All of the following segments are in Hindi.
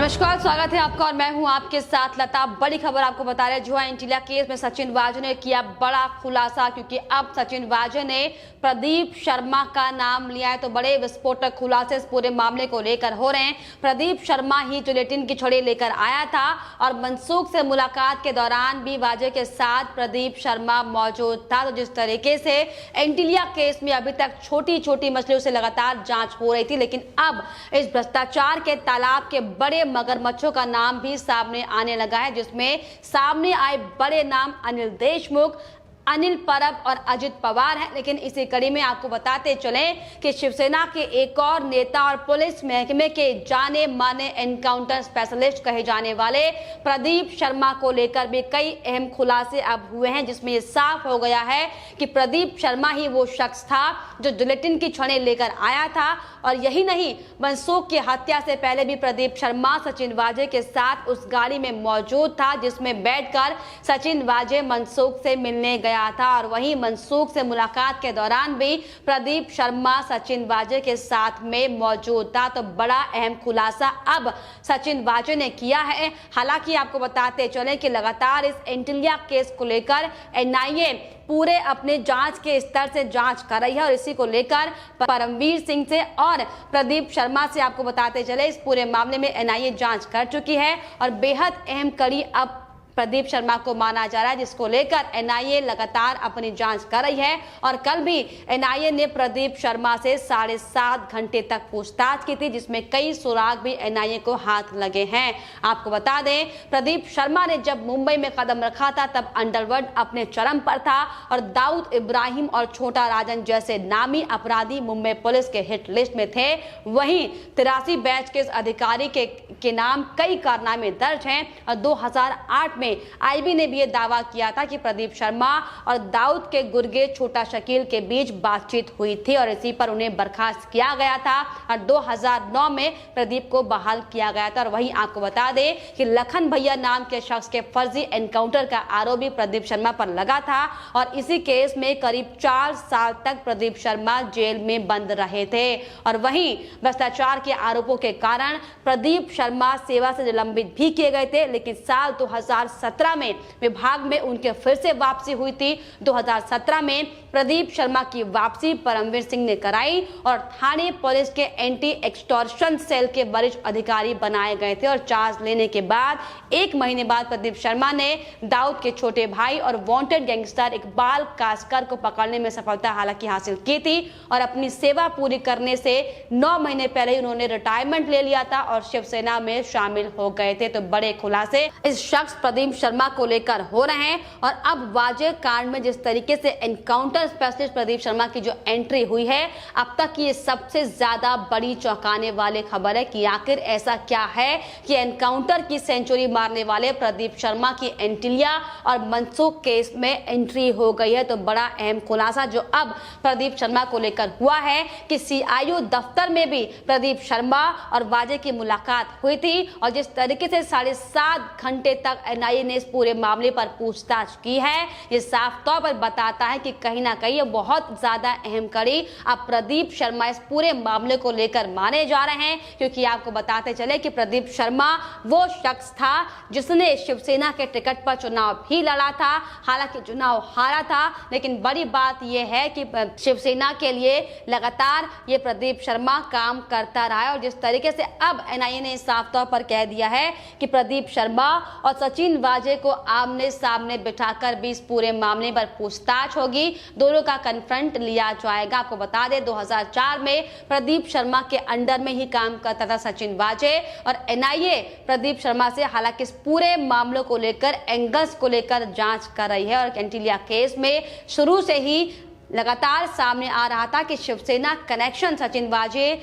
नमस्कार, स्वागत है आपका और मैं हूं आपके साथ लता। बड़ी खबर आपको बता रहे हैं, जुआ एंटीलिया केस में सचिन वाजे ने किया बड़ा खुलासा, क्योंकि अब सचिन वाजे ने प्रदीप शर्मा का नाम लिया है। तो बड़े विस्फोटक खुलासे इस पूरे मामले को लेकर हो रहे हैं। प्रदीप शर्मा ही जिलेटिन की छड़ी लेकर आया था और मनसूख से मुलाकात के दौरान भी वाजे के साथ प्रदीप शर्मा मौजूद था। तो जिस तरीके से एंटीलिया केस में अभी तक छोटी छोटी मछलियों से लगातार जांच हो रही थी, लेकिन अब इस भ्रष्टाचार के तालाब के बड़े मगरमच्छों का नाम भी सामने आने लगा है, जिसमें सामने आए बड़े नाम अनिल देशमुख, अनिल परब और अजित पवार है। लेकिन इसी कड़ी में आपको बताते चलें कि शिवसेना के एक और नेता और पुलिस महकमे के जाने माने एनकाउंटर स्पेशलिस्ट कहे जाने वाले प्रदीप शर्मा को लेकर भी कई अहम खुलासे अब हुए हैं, जिसमें यह साफ हो गया है कि प्रदीप शर्मा ही वो शख्स था जो जिलेटिन की छड़ें लेकर आया था। और यही नहीं, मनसूख की हत्या से पहले भी प्रदीप शर्मा सचिन वाजे के साथ उस गाड़ी में मौजूद था, जिसमें बैठकर सचिन वाजे मनसूख से मिलने गया था। और वहीं मनसूख से मुलाकात के दौरान भी प्रदीप शर्मा सचिन वाजे के साथ में मौजूद था। तो बड़ा अहम खुलासा अब सचिन वाजे ने किया है। हालांकि आपको बताते चले कि लगातार इस एंटीलिया केस को लेकर एनआईए पूरे अपने जांच के स्तर से जांच कर रही है और इसी को लेकर परमवीर सिंह से और प्रदीप शर्मा से आपको बताते चले इस पूरे मामले में एनआईए जांच कर चुकी है और बेहद अहम कड़ी अब प्रदीप शर्मा को माना जा रहा है, जिसको लेकर एनआईए लगातार अपनी जांच कर रही है। और कल भी एनआईए ने प्रदीप शर्मा से 7.5 घंटे तक पूछताछ की थी, जिसमें कई सुराग भी एनआईए को हाथ लगे हैं। आपको बता दें, प्रदीप शर्मा ने जब मुंबई में कदम रखा था तब अंडरवर्ल्ड अपने चरम पर था और दाऊद इब्राहिम और छोटा राजन जैसे नामी अपराधी मुंबई पुलिस के हिट लिस्ट में थे। वहीं 83 बैच के अधिकारी के नाम कई कारनामे दर्ज हैं और 2008 में आईबी ने भी यह दावा किया था कि प्रदीप शर्मा और दाऊद के गुर्गे छोटा शकील के बीच बातचीत हुई थी और इसी पर उन्हें बर्खास्त किया गया था और 2009 में प्रदीप को बहाल किया गया था। और वहीं आपको बता दें कि लखन भैया नाम के शख्स के फर्जी एनकाउंटर का आरोप भी प्रदीप शर्मा पर लगा था और इसी केस में करीब 4 साल तक प्रदीप शर्मा जेल में बंद रहे थे। और वहीं भ्रष्टाचार के आरोपों के कारण प्रदीप शर्मा सेवा से निलंबित भी किए गए थे, लेकिन साल 2017 में विभाग में उनके फिर से वापसी हुई थी। 2017 में प्रदीप शर्मा की वापसी परमवीर सिंह ने कराई और थाने पुलिस के एंटी एक्सटॉर्शन सेल के वरिष्ठ अधिकारी बनाए गए थे। और चार्ज लेने के बाद 1 महीने बाद प्रदीप शर्मा ने दाऊद के छोटे भाई और वांटेड गैंगस्टर इकबाल कासकर को पकड़ने में सफलता हालांकि हासिल की थी और अपनी सेवा पूरी करने से 9 महीने पहले ही उन्होंने रिटायरमेंट ले लिया था और शिवसेना में शामिल हो गए थे। तो बड़े खुलासे इस शख्स प्रदीप शर्मा को लेकर हो रहे हैं और अब वाजे कांड में जिस तरीके से एनकाउंटर स्पेशलिस्ट प्रदीप शर्मा की जो एंट्री हुई है, अब तक की ये सबसे ज्यादा बड़ी चौंकाने वाली खबर है कि आखिर ऐसा क्या है कि एनकाउंटर की सेंचुरी मारने वाले प्रदीप शर्मा की एंटीलिया और मनसूख केस में एंट्री हो गई है। तो बड़ा अहम खुलासा जो अब प्रदीप शर्मा को लेकर हुआ है कि सीआईओ दफ्तर में भी प्रदीप शर्मा और वाजे की मुलाकात हुई थी और जिस तरीके से 7.5 घंटे तक एनआईए ने इस पूरे मामले पर पूछताछ की है, ये साफ तौर पर बताता है कि कहीं ना कहीं ये बहुत ज्यादा अहम कड़ी अब प्रदीप शर्मा इस पूरे मामले को लेकर माने जा रहे हैं। क्योंकि आपको बताते चले कि प्रदीप शर्मा वो शख्स था जिसने शिवसेना के टिकट पर चुनाव भी लड़ा था, हालांकि चुनाव हारा था, लेकिन बड़ी बात यह है कि शिवसेना के लिए लगातार ये प्रदीप शर्मा काम करता रहा है। और जिस तरीके से अब एनआईए ने साफ तौर पर कह दिया है कि प्रदीप शर्मा और सचिन वाजे को आमने सामने बिठाकर भी इस पूरे मामले पर पूछताछ होगी, दोनों का कन्फ्रंट लिया जाएगा। आपको बता दें 2004 में प्रदीप शर्मा के अंडर में ही काम करता था सचिन वाजे और एनआईए प्रदीप शर्मा से हालांकि इस पूरे मामलों को लेकर एंगल्स को लेकर जांच कर रही है। और एंटीलिया केस में शुरू से ही लगातार सामने आ रहा था कि शिवसेना कनेक्शन सचिन वाजे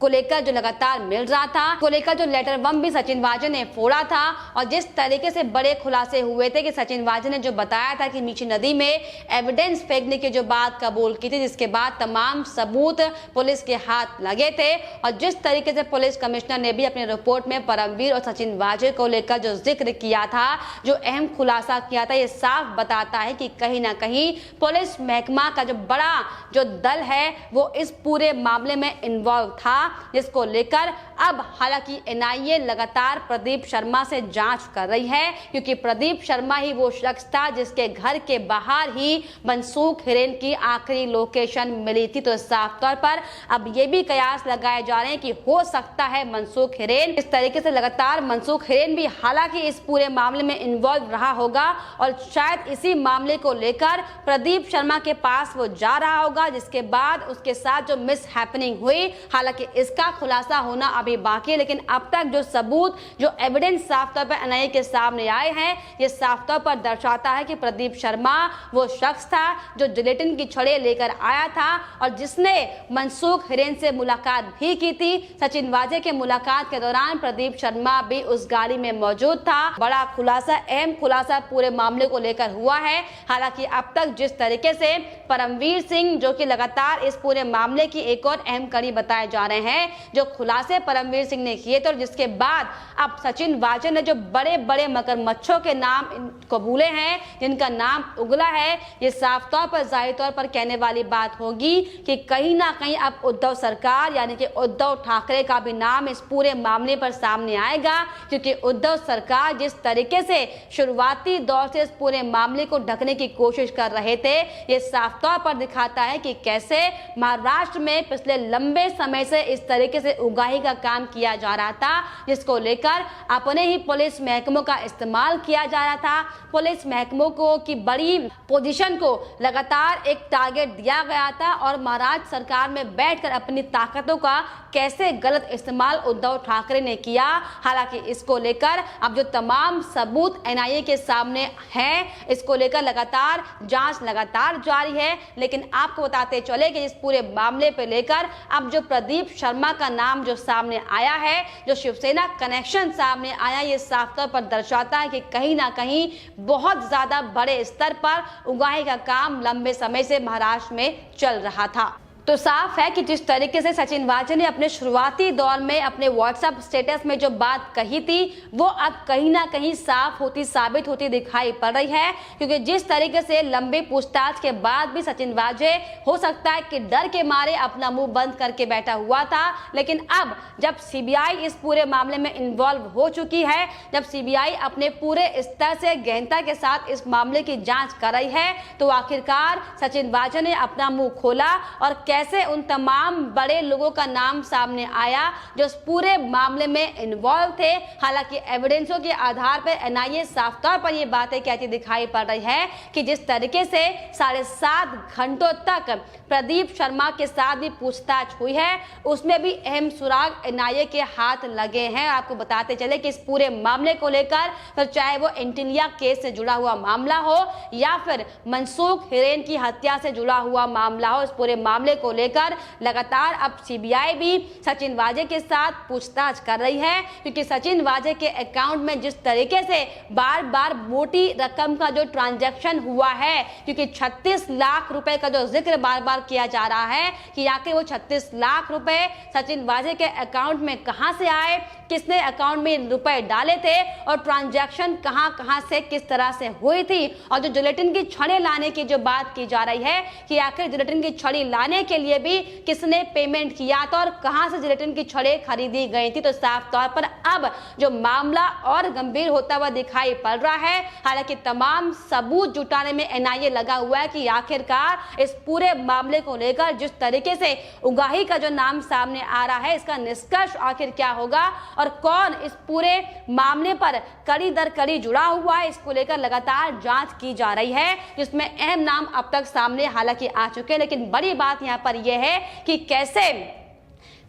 को लेकर जो लगातार मिल रहा था, को लेकर जो लेटर बम भी सचिन वाजे ने फोड़ा था और जिस तरीके से बड़े खुलासे हुए थे कि सचिन वाजे ने जो बताया था कि मीठी नदी में एविडेंस फेंकने की जो बात कबूल की थी, जिसके बाद तमाम सबूत पुलिस के हाथ लगे थे। और जिस तरीके से पुलिस कमिश्नर ने भी अपनी रिपोर्ट में परमवीर और सचिन वाजे को लेकर जो जिक्र किया था, जो अहम खुलासा किया था, ये साफ बताता है कि कहीं ना कहीं पुलिस महकमा का जो बड़ा जो दल है वो इस पूरे मामले में इन्वॉल्व था जिसको लेकर अब हालांकि एनआईए लगातार प्रदीप शर्मा से जांच कर रही है, क्योंकि प्रदीप शर्मा ही वो शख्स था जिसके घर के बाहर ही मनसूख हिरेन की आखिरी लोकेशन मिली थी। तो साफ तौर पर अब ये भी कयास लगाए जा रहे हैं कि हो सकता है मनसूख हिरेन इस तरीके से लगातार मनसूख हिरेन भी हालांकि इस पूरे मामले में इन्वॉल्व रहा होगा और शायद इसी मामले को लेकर प्रदीप शर्मा के पास वो जा रहा होगा, जिसके बाद उसके साथ जो मिस हैपनिंग हुई, हालांकि इसका खुलासा होना अभी बाकी है। लेकिन अब तक जो सबूत, जो एविडेंस साफ तौर पर एनआईए के सामने आए हैं, ये साफ तौर पर दर्शाता है कि प्रदीप शर्मा वो शख्स था जो जिलेटिन की छड़ें लेकर आया था और जिसने मनसूख हिरेन से मुलाकात भी की थी। सचिन वाजे के मुलाकात के दौरान प्रदीप शर्मा भी उस गाड़ी में मौजूद था। बड़ा खुलासा, अहम खुलासा पूरे मामले को लेकर हुआ है। हालांकि अब तक जिस तरीके से परमवीर सिंह, जो कि लगातार इस पूरे मामले की एक और अहम कड़ी बताए जा रहे हैं, जो खुलासे परमवीर सिंह ने किए थे और जिसके बाद अब सचिन वाजे ने जो बड़े बड़े मगरमच्छों के नाम कबूले हैं, जिनका नाम उगला है, ये साफ तौर पर जाहिर तौर पर कहने वाली बात होगी कि कहीं ना कहीं अब उद्धव सरकार यानी कि उद्धव ठाकरे का भी नाम इस पूरे मामले पर सामने आएगा, क्योंकि उद्धव सरकार जिस तरीके से शुरुआती दौर से इस पूरे मामले को ढकने की कोशिश कर रहे थे, ये साफ तौर पर दिखाता है कि कैसे महाराष्ट्र में पिछले लंबे समय से इस तरीके से उगाही का काम किया जा रहा था, जिसको लेकर अपने ही पुलिस महकमों का इस्तेमाल किया जा रहा था। पुलिस महकमों को की बड़ी पोजीशन को लगातार एक टारगेट दिया गया था और महाराष्ट्र सरकार में बैठकर अपनी ताकतों का कैसे गलत इस्तेमाल उद्धव ठाकरे ने किया। हालांकि इसको लेकर अब जो तमाम सबूत एनआईए के सामने हैं, इसको लेकर लगातार जांच लगातार जारी है। लेकिन आपको बताते चले कि इस पूरे मामले पे लेकर अब जो प्रदीप शर्मा का नाम जो सामने आया है, जो शिवसेना कनेक्शन सामने आया, ये साफ तौर पर दर्शाता है कि कहीं ना कहीं बहुत ज्यादा बड़े स्तर पर उगाही का काम लंबे समय से महाराष्ट्र में चल रहा था। तो साफ है कि जिस तरीके से सचिन वाजे ने अपने शुरुआती दौर में अपने व्हाट्सएप स्टेटस में जो बात कही थी, वो अब कहीं ना कहीं साफ होती साबित होती दिखाई पड़ रही है, क्योंकि जिस तरीके से लंबे पूछताछ के बाद भी सचिन वाजे हो सकता है कि डर के मारे अपना मुंह बंद करके बैठा हुआ था। लेकिन अब जब सीबीआई इस पूरे मामले में इन्वॉल्व हो चुकी है, जब सीबीआई अपने पूरे स्तर से गहनता के साथ इस मामले की जांच कर रही है, तो आखिरकार सचिन वाजे ने अपना मुंह खोला और कैसे उन तमाम बड़े लोगों का नाम सामने आया जो इस पूरे मामले में इन्वॉल्व थे। हालांकि एविडेंसों के आधार पर एनआईए साफ तौर पर ये बातें कहती दिखाई पड़ रही है कि जिस तरीके से 7.5 घंटों तक प्रदीप शर्मा के साथ भी पूछताछ हुई है, उसमें भी अहम सुराग एनआईए के हाथ लगे हैं। आपको बताते चले कि इस पूरे मामले को लेकर तो चाहे वो एंटिलिया केस से जुड़ा हुआ मामला हो या फिर मनसूख हिरेन की हत्या से जुड़ा हुआ मामला हो, इस पूरे मामले को लेकर लगातार अब सीबीआई भी सचिन वाजे के साथ पूछताछ कर रही है, क्योंकि सचिन वाजे के अकाउंट में जिस तरीके से बार बार मोटी रकम का जो ट्रांजैक्शन हुआ है, क्योंकि 36 लाख रुपए का जो जिक्र बार बार किया जा रहा है कि आखिर वो 36 लाख रुपए सचिन वाजे के अकाउंट में कहां से आए, किसने अकाउंट में रुपए डाले थे और ट्रांजैक्शन कहां से किस तरह से हुई थी। और जो जिलेटिन की छड़ें लाने की जो बात की जा रही है कि आखिर जिलेटिन की छड़ी लाने के लिए भी किसने पेमेंट किया था और कहां से जिलेटिन की छड़ें खरीदी गई थी। तो साफ तौर पर अब जो मामला और गंभीर होता हुआ दिखाई पड़ रहा है। हालांकि तमाम सबूत जुटाने में एनआईए लगा हुआ है कि आखिरकार इस पूरे मामले को लेकर जिस तरीके से उगाही का जो नाम सामने आ रहा है, इसका निष्कर्ष आखिर क्या होगा और कौन इस पूरे मामले पर कड़ी दर कड़ी जुड़ा हुआ है, इसको लेकर लगातार जांच की जा रही है, जिसमें अहम नाम अब तक सामने हालांकि आ चुके हैं। लेकिन बड़ी बात यहां पर यह है कि कैसे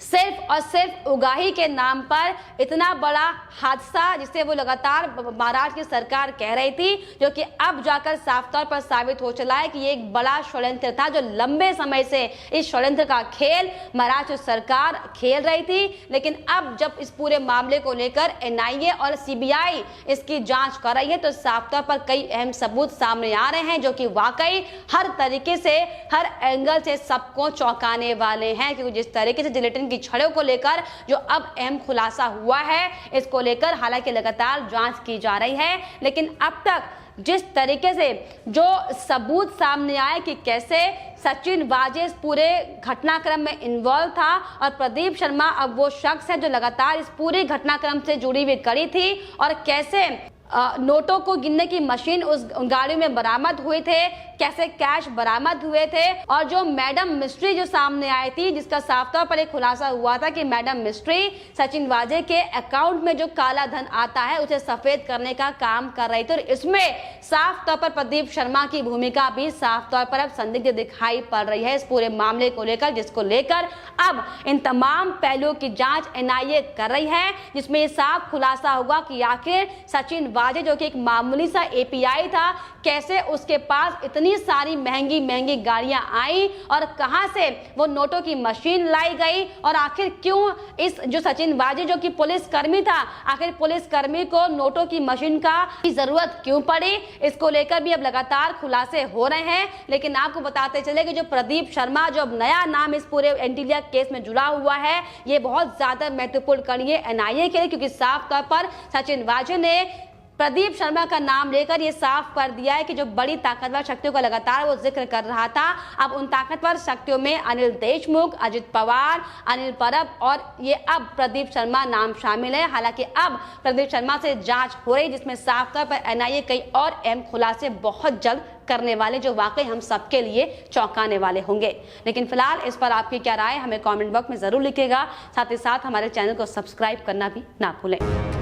सिर्फ और सिर्फ उगाही के नाम पर इतना बड़ा हादसा, जिसे वो लगातार महाराष्ट्र की सरकार कह रही थी, जो कि अब जाकर साफ तौर पर साबित हो चला है कि ये एक बड़ा षड्यंत्र था, जो लंबे समय से इस षड्यंत्र का खेल महाराष्ट्र सरकार खेल रही थी। लेकिन अब जब इस पूरे मामले को लेकर एनआईए और सीबीआई इसकी जांच कर रही है, तो साफ तौर पर कई अहम सबूत सामने आ रहे हैं, जो कि वाकई हर तरीके से, हर एंगल से सबको चौंकाने वाले हैं। क्योंकि जिस तरीके से जिलेटिन की छड़ों को लेकर जो अब अहम खुलासा हुआ है, इसको लेकर हालांकि लगातार जांच की जा रही है। लेकिन अब तक जिस तरीके से जो सबूत सामने आए कि कैसे सचिन वाजे इस पूरे घटनाक्रम में इन्वॉल्व था और प्रदीप शर्मा अब वो शख्स है जो लगातार इस पूरे घटनाक्रम से जुड़ी हुई कड़ी थी, और कैसे नोटों को गिनने की मशीन उस गाड़ी में बरामद हुए थे, कैसे कैश बरामद हुए थे, और जो मैडम मिस्ट्री जो सामने आई थी जिसका साफ तौर पर एक खुलासा हुआ था कि मैडम मिस्ट्री सचिन वाजे के अकाउंट में जो काला धन आता है उसे सफेद करने का काम कर रही थी। और इसमें साफ तौर पर प्रदीप शर्मा की भूमिका भी साफ तौर पर अब संदिग्ध दिखाई पड़ रही है इस पूरे मामले को लेकर, जिसको लेकर अब इन तमाम पहलुओं की जांच एनआईए कर रही है, जिसमें ये साफ खुलासा होगा कि आखिर सचिन वाजे जो कि एक मामूली सा एपीआई था, कैसे उसके पास इतनी सारी महंगी महंगी गाड़ियां आई और कहां से वो नोटों की मशीन लाई गई, और आखिर क्यों इस जो सचिन वाजे जो कि पुलिस कर्मी था, आखिर पुलिस कर्मी को नोटों की मशीन का जरूरत क्यों पड़ी, इसको लेकर भी अब लगातार खुलासे हो रहे हैं। लेकिन आपको बताते चले कि जो प्रदीप शर्मा जो अब नया नाम इस पूरे एंटीलिया केस में जुड़ा हुआ है, ये बहुत ज्यादा महत्वपूर्ण कड़ी है एनआईए के लिए, क्योंकि साफ तौर पर सचिन वाजे ने प्रदीप शर्मा का नाम लेकर ये साफ कर दिया है कि जो बड़ी ताकतवर शक्तियों का लगातार वो जिक्र कर रहा था, अब उन ताकतवर शक्तियों में अनिल देशमुख, अजित पवार, अनिल परब और ये अब प्रदीप शर्मा नाम शामिल है। हालांकि अब प्रदीप शर्मा से जांच हो रही, जिसमें साफ तौर पर एनआईए कई और अहम खुलासे बहुत जल्द करने वाले, जो वाकई हम सबके लिए चौंकाने वाले होंगे। लेकिन फिलहाल इस पर आपकी क्या राय हमें कमेंट बॉक्स में जरूर लिखिएगा। साथ ही साथ हमारे चैनल को सब्सक्राइब करना भी ना भूलें।